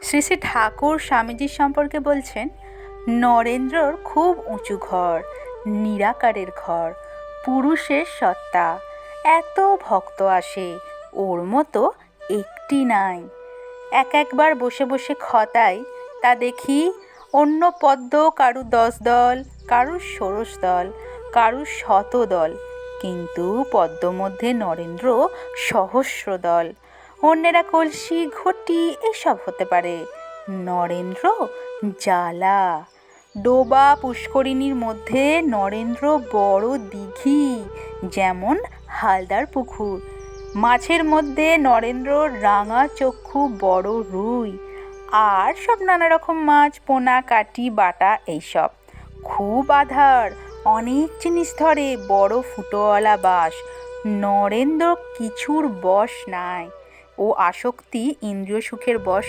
শ্রী শ্রী ঠাকুর স্বামীজির সম্পর্কে বলছেন, নরেন্দ্রর খুব উঁচু ঘর, নিরাকারের ঘর, পুরুষের সত্তা, এত ভক্ত আসে, ওর মতো একটি নাই। একবার বসে বসে খতাই তা দেখি, অন্য পদ্ম কারু 10 দল, কারু 16 দল, কারু 100 দল, কিন্তু পদ্ম মধ্যে নরেন্দ্র সহস্র দল। অন্যেরা কলসি ঘটি এসব হতে পারে, নরেন্দ্র জ্বালা। ডোবা পুষ্করিণীর মধ্যে নরেন্দ্র বড় দিঘি, যেমন হালদার পুকুর। মাছের মধ্যে নরেন্দ্র রাঙা চক্ষু বড় রুই, আর সব নানা রকম মাছ, পোনা, কাটি, বাটা, এইসব। খুব আধার, অনেক জিনিস ধরে, বড় ফুটোওয়ালা বাস। নরেন্দ্র কিছুর বশ নাই, ও আসক্তি ইন্দ্রিয় সুখের বশ